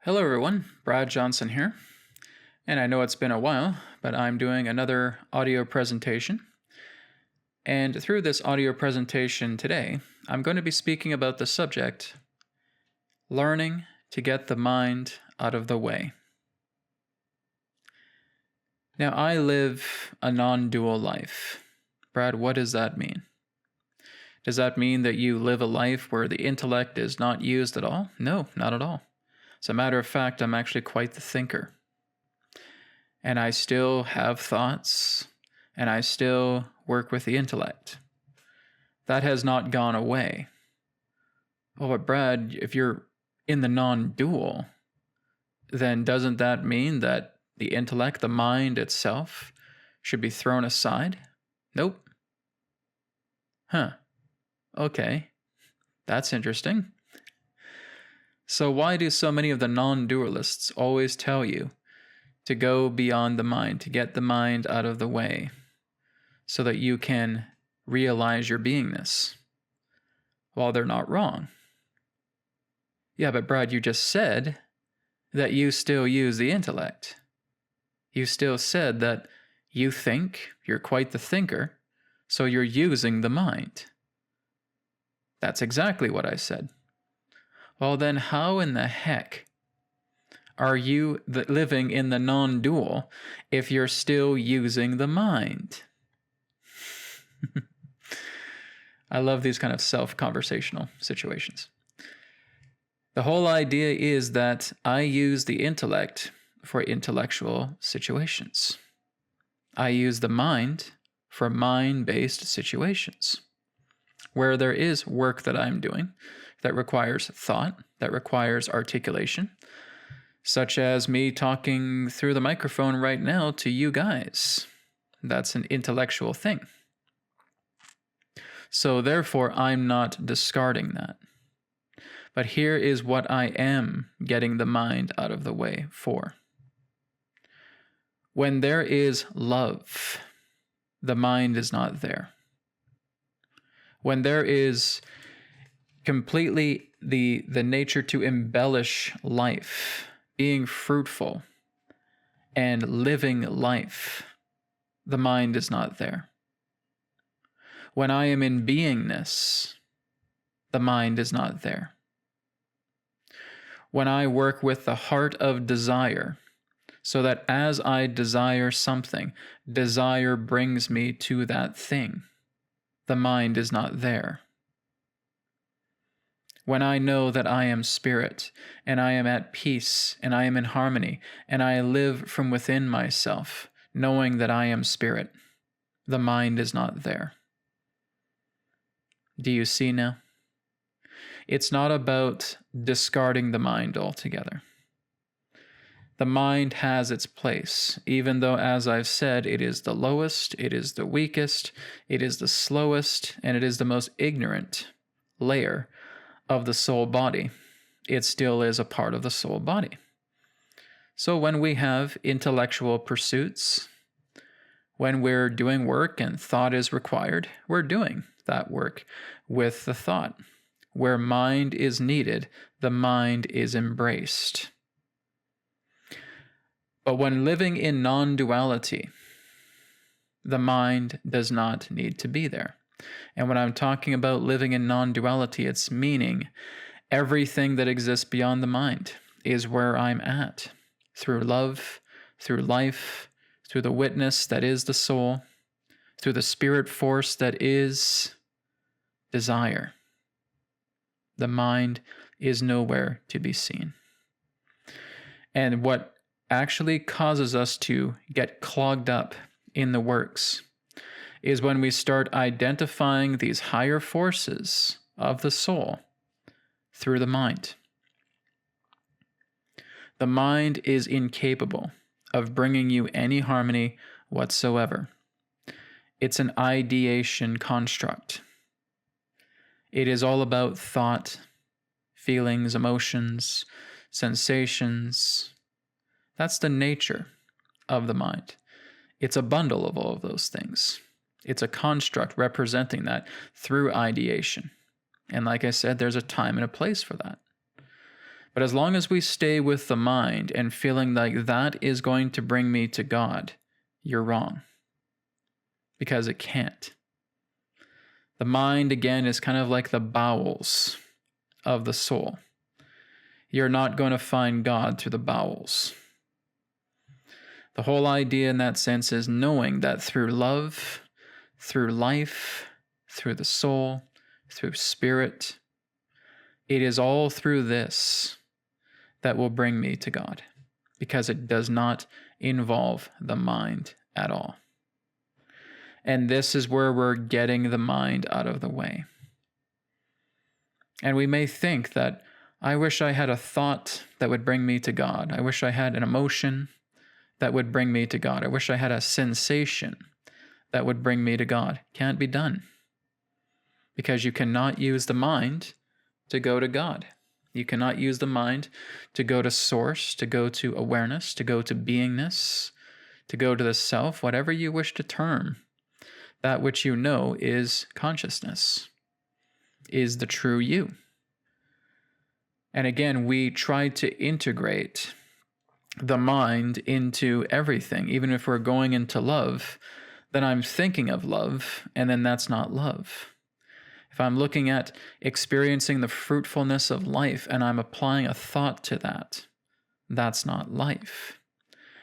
Hello everyone, Brad Johnson here, and I know it's been a while, but I'm doing another audio presentation. And through this audio presentation today, I'm going to be speaking about the subject, learning to get the mind out of the way. Now, I live a non-dual life. Brad, what does that mean? Does that mean that you live a life where the intellect is not used at all? No, not at all. As a matter of fact, I'm actually quite the thinker. And I still have thoughts, and I still work with the intellect. That has not gone away. Oh, but Brad, if you're in the non-dual, then doesn't that mean that the intellect, the mind itself, should be thrown aside? Nope. Huh. Okay. That's interesting. So why do so many of the non-dualists always tell you to go beyond the mind, to get the mind out of the way, so that you can realize your beingness? Well, they're not wrong. Yeah, but Brad, you just said that you still use the intellect. You still said that you think, you're quite the thinker, so you're using the mind. That's exactly what I said. Well, then how in the heck are you living in the non-dual if you're still using the mind? I love these kind of self-conversational situations. The whole idea is that I use the intellect for intellectual situations. I use the mind for mind-based situations, where there is work that I'm doing that requires thought, that requires articulation, such as me talking through the microphone right now to you guys. That's an intellectual thing. So therefore, I'm not discarding that. But here is what I am getting the mind out of the way for. When there is love, the mind is not there. When there is completely the nature to embellish life, being fruitful and living life, the mind is not there. When I am in beingness, the mind is not there. When I work with the heart of desire, so that as I desire something, desire brings me to that thing, the mind is not there. When I know that I am spirit, and I am at peace, and I am in harmony, and I live from within myself, knowing that I am spirit, the mind is not there. Do you see now? It's not about discarding the mind altogether. The mind has its place, even though, as I've said, it is the lowest, it is the weakest, it is the slowest, and it is the most ignorant layer of the soul body. It still is a part of the soul body. So when we have intellectual pursuits, when we're doing work and thought is required, we're doing that work with the thought. Where mind is needed, the mind is embraced. But when living in non-duality, the mind does not need to be there. And when I'm talking about living in non-duality, it's meaning everything that exists beyond the mind is where I'm at, through love, through life, through the witness that is the soul, through the spirit force that is desire. The mind is nowhere to be seen. And what actually causes us to get clogged up in the works is when we start identifying these higher forces of the soul through the mind. The mind is incapable of bringing you any harmony whatsoever. It's an ideation construct. It is all about thought, feelings, emotions, sensations. That's the nature of the mind. It's a bundle of all of those things. It's a construct representing that through ideation. And like I said, there's a time and a place for that. But as long as we stay with the mind and feeling like that is going to bring me to God, you're wrong. Because it can't. The mind, again, is kind of like the bowels of the soul. You're not going to find God through the bowels. The whole idea in that sense is knowing that through love, through life, through the soul, through spirit, it is all through this that will bring me to God, because it does not involve the mind at all. And this is where we're getting the mind out of the way. And we may think that, I wish I had a thought that would bring me to God. I wish I had an emotion that would bring me to God. I wish I had a sensation that would bring me to God. Can't be done. Because you cannot use the mind to go to God. You cannot use the mind to go to source, to go to awareness, to go to beingness, to go to the self, whatever you wish to term. That which you know is consciousness, is the true you. And again, we try to integrate the mind into everything. Even if we're going into love, then I'm thinking of love, and then that's not love. If I'm looking at experiencing the fruitfulness of life and I'm applying a thought to that, that's not life.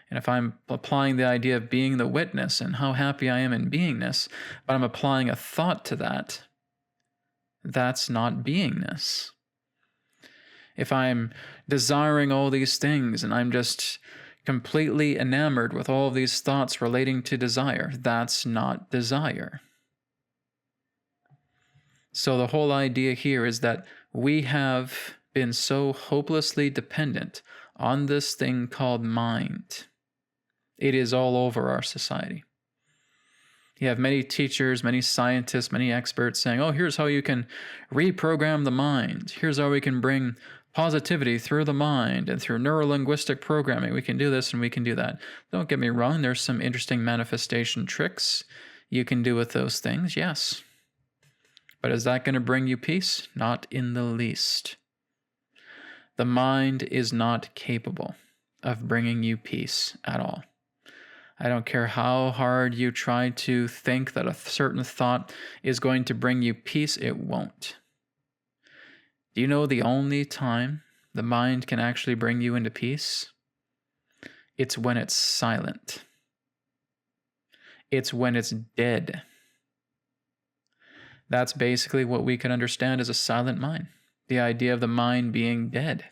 And if I'm applying the idea of being the witness and how happy I am in beingness, but I'm applying a thought to that, that's not beingness. If I'm desiring all these things and I'm just completely enamored with all of these thoughts relating to desire, that's not desire. So the whole idea here is that we have been so hopelessly dependent on this thing called mind. It is all over our society. You have many teachers, many scientists, many experts saying, oh, here's how you can reprogram the mind. Here's how we can bring positivity through the mind and through neurolinguistic programming. We can do this and we can do that. Don't get me wrong. There's some interesting manifestation tricks you can do with those things. Yes. But is that going to bring you peace? Not in the least. The mind is not capable of bringing you peace at all. I don't care how hard you try to think that a certain thought is going to bring you peace, it won't. Do you know the only time the mind can actually bring you into peace? It's when it's silent. It's when it's dead. That's basically what we can understand as a silent mind. The idea of the mind being dead.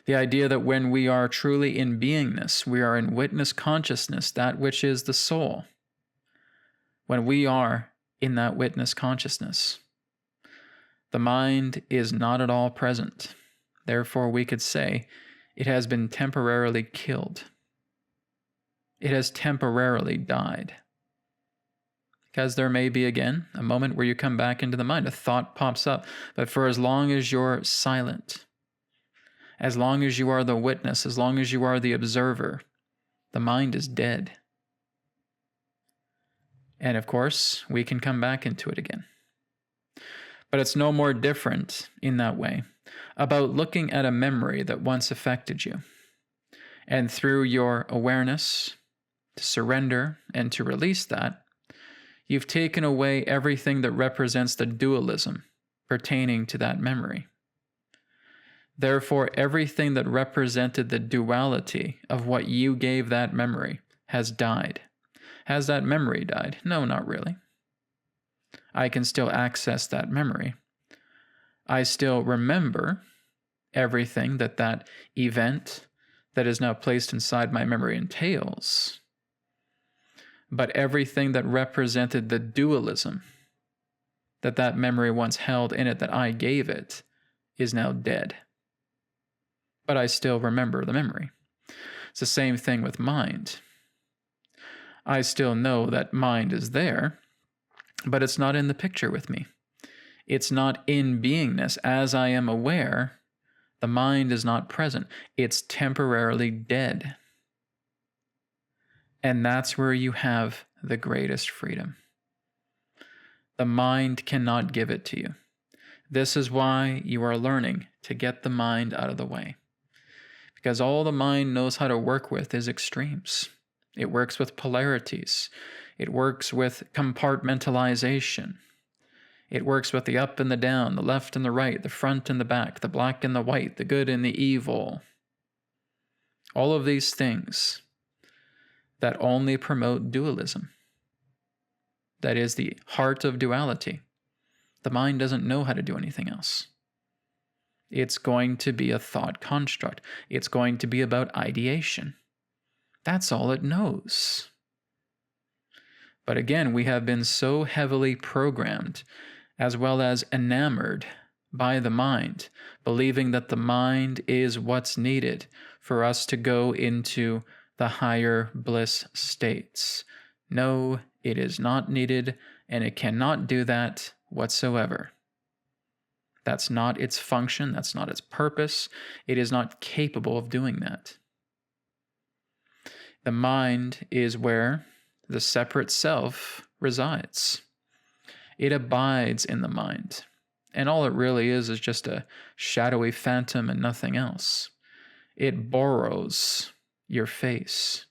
The idea that when we are truly in beingness, we are in witness consciousness, that which is the soul. When we are in that witness consciousness, the mind is not at all present. Therefore, we could say it has been temporarily killed. It has temporarily died. Because there may be, again, a moment where you come back into the mind, a thought pops up. But for as long as you're silent, as long as you are the witness, as long as you are the observer, the mind is dead. And of course, we can come back into it again. But it's no more different in that way about looking at a memory that once affected you. And through your awareness to surrender and to release that, you've taken away everything that represents the dualism pertaining to that memory. Therefore, everything that represented the duality of what you gave that memory has died. Has that memory died? No, not really. I can still access that memory. I still remember everything that that event that is now placed inside my memory entails. But everything that represented the dualism that that memory once held in it, that I gave it, is now dead. But I still remember the memory. It's the same thing with mind. I still know that mind is there, but it's not in the picture with me. It's not in beingness. As I am aware, the mind is not present. It's temporarily dead. And that's where you have the greatest freedom. The mind cannot give it to you. This is why you are learning to get the mind out of the way. Because all the mind knows how to work with is extremes. It works with polarities. It works with compartmentalization. It works with the up and the down, the left and the right, the front and the back, the black and the white, the good and the evil. All of these things that only promote dualism. That is the heart of duality. The mind doesn't know how to do anything else. It's going to be a thought construct. It's going to be about ideation. That's all it knows. But again, we have been so heavily programmed, as well as enamored by the mind, believing that the mind is what's needed for us to go into the higher bliss states. No, it is not needed, and it cannot do that whatsoever. That's not its function. That's not its purpose. It is not capable of doing that. The mind is where the separate self resides. It abides in the mind. And all it really is just a shadowy phantom and nothing else. It borrows your face.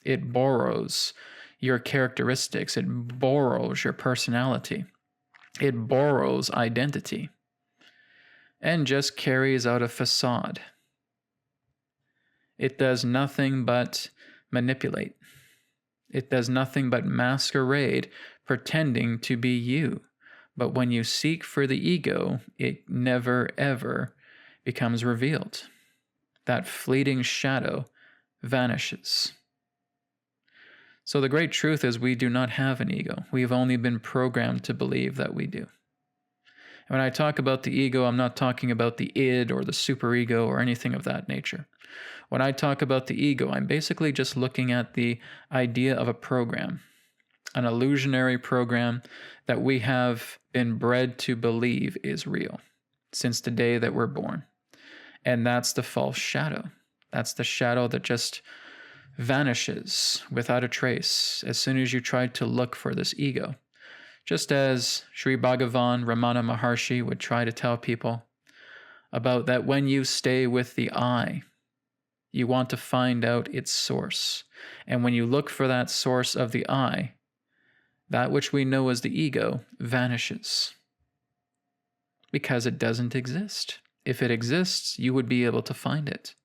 It borrows your characteristics. It borrows your personality. It borrows identity. And just carries out a facade. It does nothing but manipulate. It does nothing but masquerade, pretending to be you. But when you seek for the ego, it never ever becomes revealed. That fleeting shadow vanishes. So the great truth is we do not have an ego. We have only been programmed to believe that we do. When I talk about the ego, I'm not talking about the id or the superego or anything of that nature. When I talk about the ego, I'm basically just looking at the idea of a program, an illusionary program that we have been bred to believe is real since the day that we're born. And that's the false shadow. That's the shadow that just vanishes without a trace as soon as you try to look for this ego. Just as Sri Bhagavan Ramana Maharshi would try to tell people about that when you stay with the I, you want to find out its source. And when you look for that source of the I, that which we know as the ego vanishes. Because it doesn't exist. If it exists, you would be able to find it.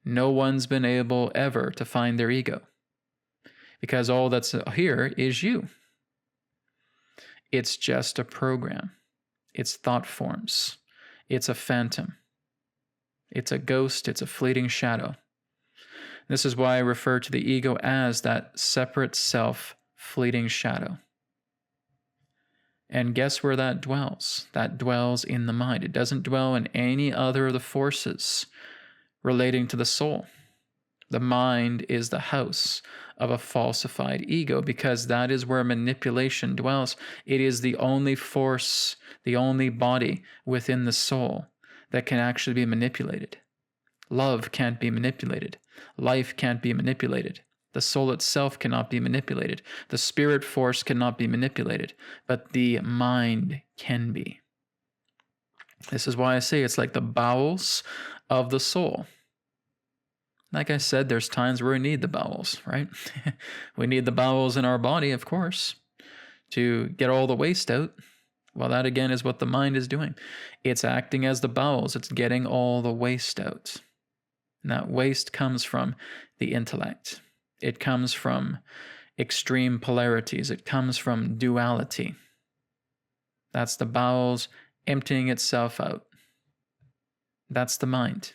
No one's been able ever to find their ego. Because all that's here is you. It's just a program. It's thought forms. It's a phantom. It's a ghost. It's a fleeting shadow. This is why I refer to the ego as that separate self, fleeting shadow. And guess where that dwells? That dwells in the mind. It doesn't dwell in any other of the forces relating to the soul. The mind is the house of a falsified ego because that is where manipulation dwells. It is the only force, the only body within the soul that can actually be manipulated. Love can't be manipulated. Life can't be manipulated. The soul itself cannot be manipulated. The spirit force cannot be manipulated, but the mind can be. This is why I say it's like the bowels of the soul. Like I said, there's times where we need the bowels, right? We need the bowels in our body, of course, to get all the waste out. Well, that again is what the mind is doing. It's acting as the bowels. It's getting all the waste out. And that waste comes from the intellect. It comes from extreme polarities. It comes from duality. That's the bowels emptying itself out. That's the mind.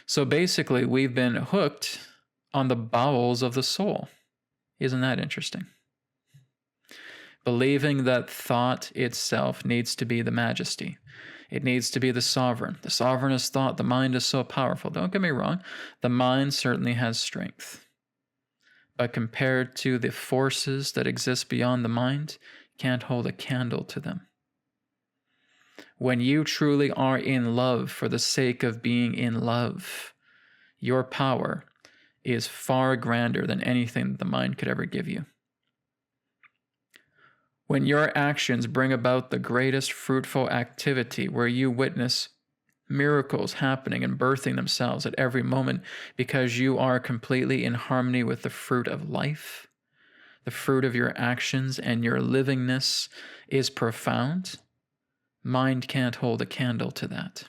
So basically, we've been hooked on the bowels of the soul. Isn't that interesting? Believing that thought itself needs to be the majesty. It needs to be the sovereign. The sovereign is thought. The mind is so powerful. Don't get me wrong. The mind certainly has strength. But compared to the forces that exist beyond the mind, can't hold a candle to them. When you truly are in love for the sake of being in love, your power is far grander than anything that the mind could ever give you. When your actions bring about the greatest fruitful activity, where you witness miracles happening and birthing themselves at every moment because you are completely in harmony with the fruit of life, the fruit of your actions, and your livingness is profound, mind can't hold a candle to that.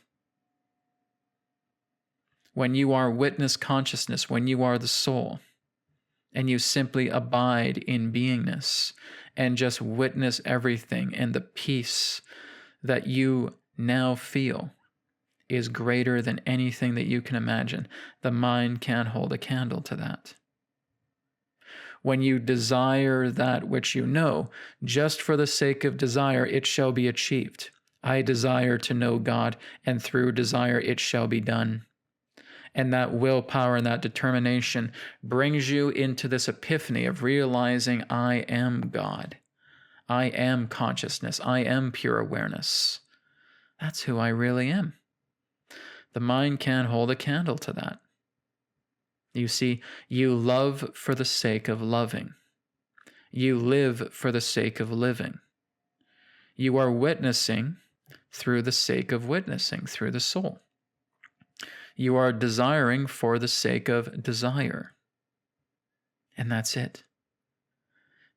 When you are witness consciousness, when you are the soul, and you simply abide in beingness and just witness everything, and the peace that you now feel is greater than anything that you can imagine, the mind can't hold a candle to that. When you desire that which you know, just for the sake of desire, it shall be achieved. I desire to know God, and through desire it shall be done. And that willpower and that determination brings you into this epiphany of realizing I am God. I am consciousness. I am pure awareness. That's who I really am. The mind can't hold a candle to that. You see, you love for the sake of loving. You live for the sake of living. You are witnessing through the sake of witnessing, through the soul. You are desiring for the sake of desire. And that's it.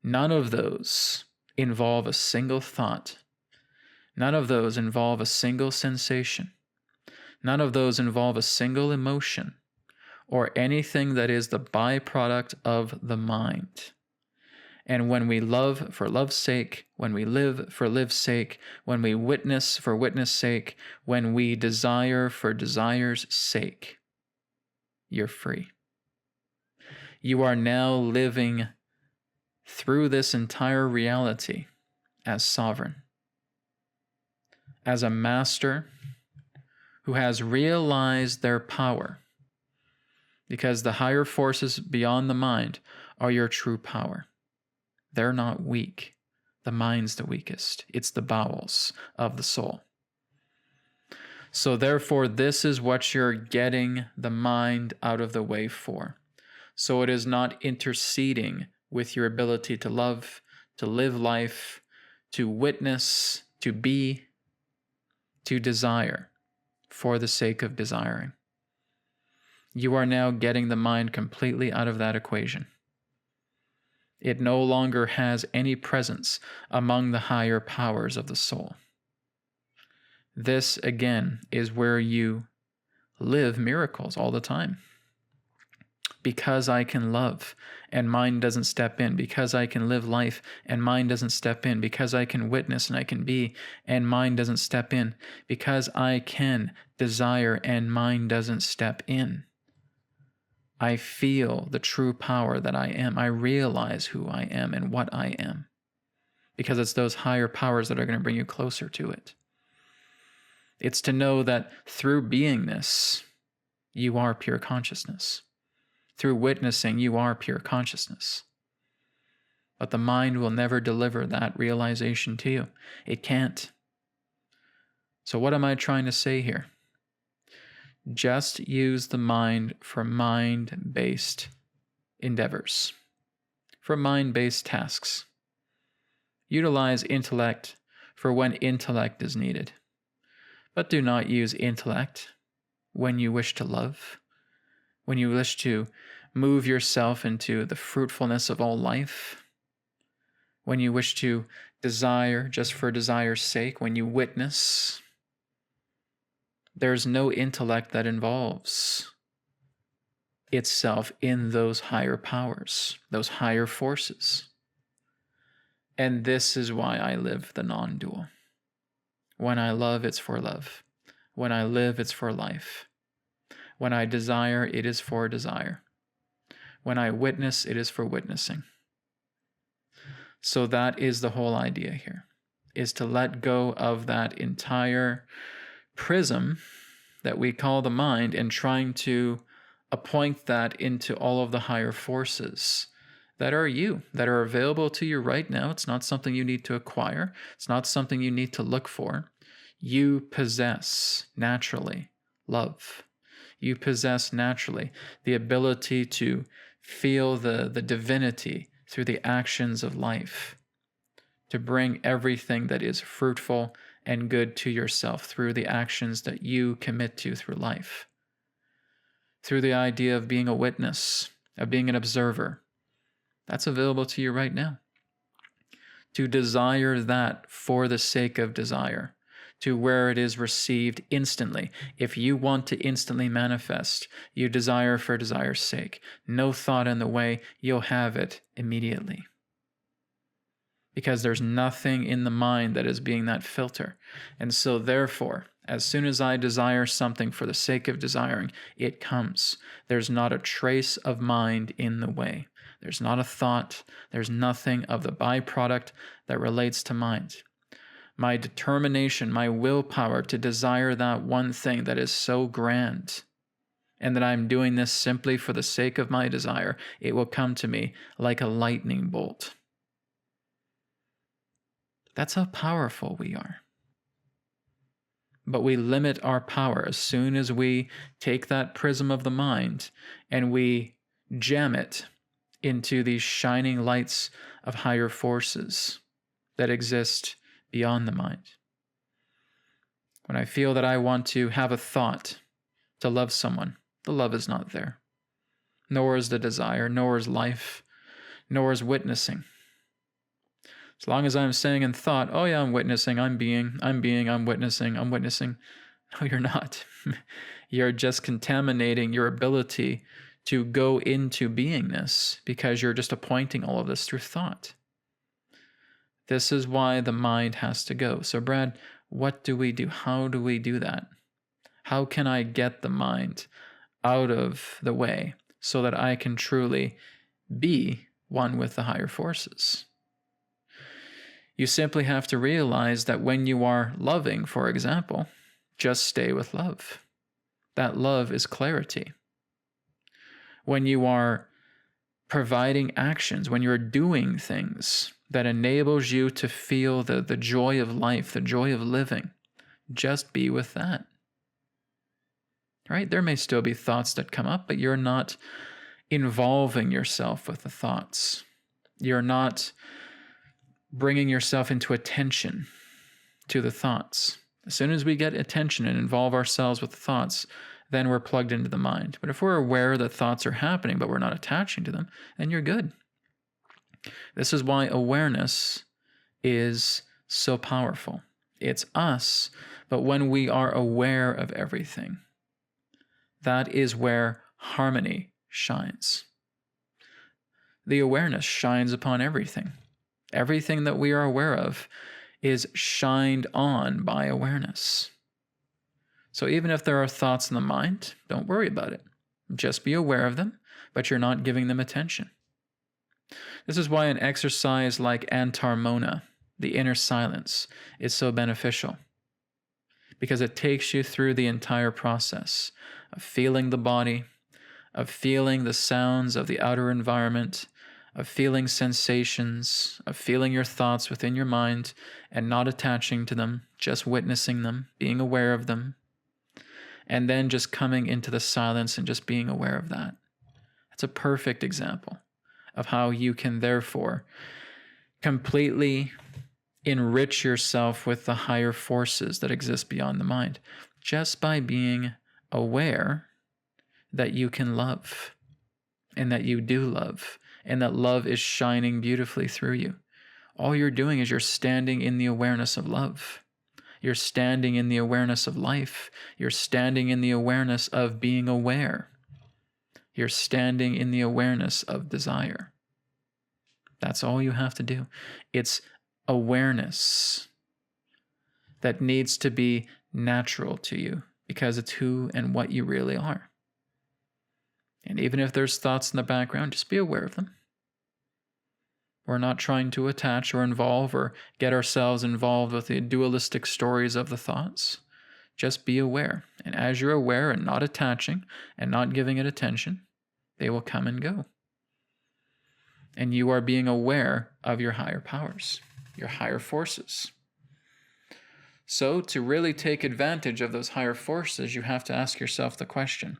None of those involve a single thought. None of those involve a single sensation. None of those involve a single emotion or anything that is the byproduct of the mind. And when we love for love's sake, when we live for live's sake, when we witness for witness' sake, when we desire for desire's sake, you're free. You are now living through this entire reality as sovereign, as a master who has realized their power, because the higher forces beyond the mind are your true power. They're not weak. The mind's the weakest. It's the bowels of the soul. So therefore, this is what you're getting the mind out of the way for. So it is not interceding with your ability to love, to live life, to witness, to be, to desire for the sake of desiring. You are now getting the mind completely out of that equation. It no longer has any presence among the higher powers of the soul. This, again, is where you live miracles all the time. Because I can love and mind doesn't step in. Because I can live life and mind doesn't step in. Because I can witness and I can be and mind doesn't step in. Because I can desire and mind doesn't step in. I feel the true power that I am. I realize who I am and what I am. Because it's those higher powers that are going to bring you closer to it. It's to know that through beingness, you are pure consciousness. Through witnessing, you are pure consciousness. But the mind will never deliver that realization to you. It can't. So what am I trying to say here? Just use the mind for mind-based endeavors, for mind-based tasks. Utilize intellect for when intellect is needed. But do not use intellect when you wish to love, when you wish to move yourself into the fruitfulness of all life, when you wish to desire just for desire's sake, when you witness. There's no intellect that involves itself in those higher powers, those higher forces. And this is why I live the non-dual. When I love, it's for love. When I live, it's for life. When I desire, it is for desire. When I witness, it is for witnessing. So that is the whole idea here, is to let go of that entire prism that we call the mind and trying to appoint that into all of the higher forces that are you, that are available to you right now. It's not something you need to acquire. It's not something you need to look for. You possess naturally love. You possess naturally the ability to feel the divinity through the actions of life, to bring everything that is fruitful and good to yourself through the actions that you commit to through life. Through the idea of being a witness, of being an observer. That's available to you right now. To desire that for the sake of desire, to where it is received instantly. If you want to instantly manifest, you desire for desire's sake. No thought in the way, you'll have it immediately. Because there's nothing in the mind that is being that filter. And so therefore, as soon as I desire something for the sake of desiring, it comes. There's not a trace of mind in the way. There's not a thought. There's nothing of the byproduct that relates to mind. My determination, my willpower to desire that one thing that is so grand, and that I'm doing this simply for the sake of my desire, it will come to me like a lightning bolt. That's how powerful we are. But we limit our power as soon as we take that prism of the mind and we jam it into these shining lights of higher forces that exist beyond the mind. When I feel that I want to have a thought to love someone, the love is not there. Nor is the desire, nor is life, nor is witnessing. As long as I'm saying in thought, oh yeah, I'm witnessing, I'm witnessing. No, you're not. You're just contaminating your ability to go into beingness because you're just appointing all of this through thought. This is why the mind has to go. So Brad, what do we do? How do we do that? How can I get the mind out of the way so that I can truly be one with the higher forces? You simply have to realize that when you are loving, for example, just stay with love. That love is clarity. When you are providing actions, when you're doing things that enables you to feel the joy of life, the joy of living, just be with that. Right? There may still be thoughts that come up, but you're not involving yourself with the thoughts. You're not bringing yourself into attention to the thoughts. As soon as we get attention and involve ourselves with the thoughts, then we're plugged into the mind. But if we're aware that thoughts are happening, but we're not attaching to them, then you're good. This is why awareness is so powerful. It's us, but when we are aware of everything, that is where harmony shines. The awareness shines upon everything. Everything that we are aware of is shined on by awareness. So even if there are thoughts in the mind, don't worry about it. Just be aware of them, but you're not giving them attention. This is why an exercise like antarmona, the inner silence, is so beneficial. Because it takes you through the entire process of feeling the body, of feeling the sounds of the outer environment, of feeling sensations, of feeling your thoughts within your mind and not attaching to them, just witnessing them, being aware of them, and then just coming into the silence and just being aware of that. That's a perfect example of how you can therefore completely enrich yourself with the higher forces that exist beyond the mind, just by being aware that you can love and that you do love and that love is shining beautifully through you. All you're doing is you're standing in the awareness of love. You're standing in the awareness of life. You're standing in the awareness of being aware. You're standing in the awareness of desire. That's all you have to do. It's awareness that needs to be natural to you because it's who and what you really are. And even if there's thoughts in the background, just be aware of them. We're not trying to attach or involve or get ourselves involved with the dualistic stories of the thoughts. Just be aware. And as you're aware and not attaching and not giving it attention, they will come and go. And you are being aware of your higher powers, your higher forces. So to really take advantage of those higher forces, you have to ask yourself the question,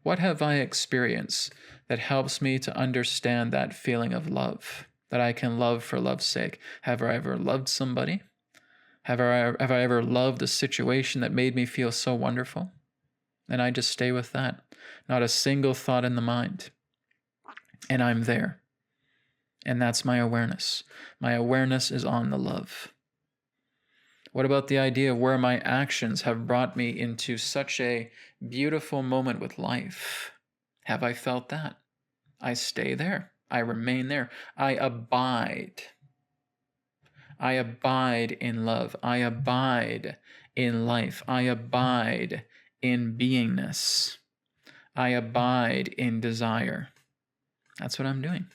what have I experienced that helps me to understand that feeling of love? that I can love for love's sake. Have I ever loved somebody? Have I ever loved a situation that made me feel so wonderful? And I just stay with that. Not a single thought in the mind. And I'm there. And that's my awareness. My awareness is on the love. What about the idea of where my actions have brought me into such a beautiful moment with life? Have I felt that? I stay there. I remain there. I abide. I abide in love. I abide in life. I abide in beingness. I abide in desire. That's what I'm doing.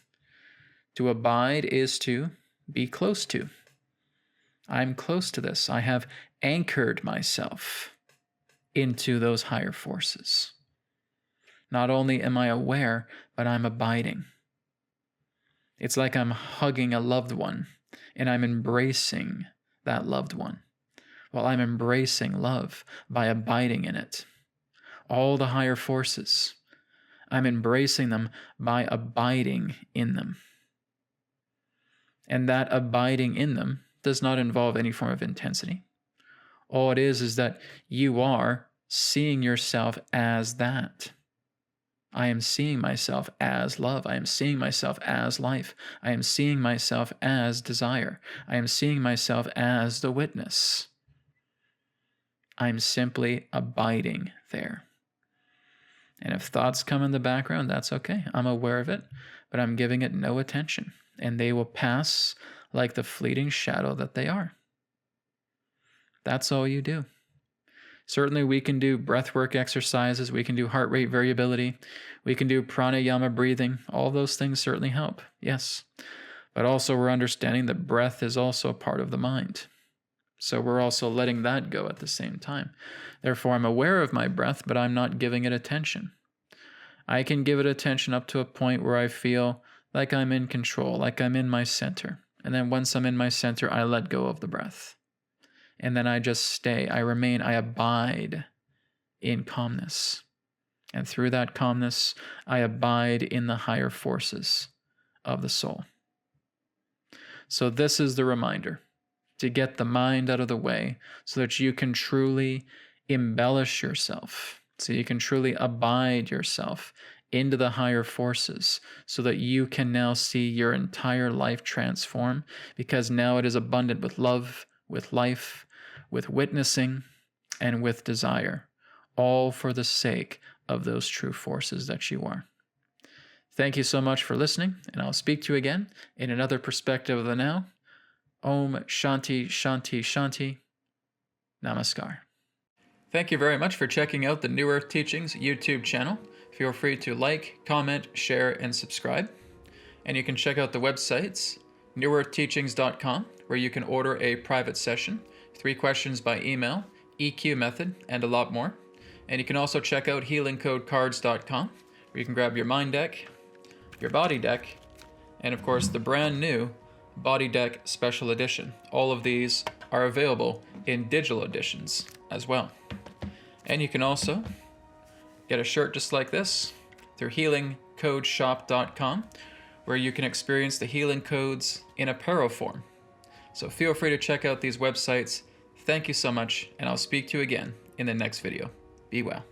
To abide is to be close to. I'm close to this. I have anchored myself into those higher forces. Not only am I aware, but I'm abiding. It's like I'm hugging a loved one and I'm embracing that loved one. Well, I'm embracing love by abiding in it. All the higher forces, I'm embracing them by abiding in them. And that abiding in them does not involve any form of intensity. All it is that you are seeing yourself as that. I am seeing myself as love. I am seeing myself as life. I am seeing myself as desire. I am seeing myself as the witness. I'm simply abiding there. And if thoughts come in the background, that's okay. I'm aware of it, but I'm giving it no attention. And they will pass like the fleeting shadow that they are. That's all you do. Certainly we can do breathwork exercises, we can do heart rate variability, we can do pranayama breathing. All those things certainly help, yes. But also we're understanding that breath is also a part of the mind. So we're also letting that go at the same time. Therefore, I'm aware of my breath, but I'm not giving it attention. I can give it attention up to a point where I feel like I'm in control, like I'm in my center. And then once I'm in my center, I let go of the breath. And then I just stay, I remain, I abide in calmness. And through that calmness, I abide in the higher forces of the soul. So this is the reminder, to get the mind out of the way so that you can truly embellish yourself, so you can truly abide yourself into the higher forces so that you can now see your entire life transform, because now it is abundant with love, with life, with witnessing, and with desire, all for the sake of those true forces that you are. Thank you so much for listening, and I'll speak to you again in another perspective of the now. Om Shanti Shanti Shanti. Namaskar. Thank you very much for checking out the New Earth Teachings YouTube channel. Feel free to like, comment, share, and subscribe. And you can check out the websites, newearthteachings.com, where you can order a private session, 3 questions by email, EQ method, and a lot more. And you can also check out healingcodecards.com, where you can grab your mind deck, your body deck, and of course the brand new Body Deck Special Edition. All of these are available in digital editions as well. And you can also get a shirt just like this through healingcodeshop.com, where you can experience the healing codes in apparel form. So feel free to check out these websites. Thank you so much, and I'll speak to you again in the next video. Be well.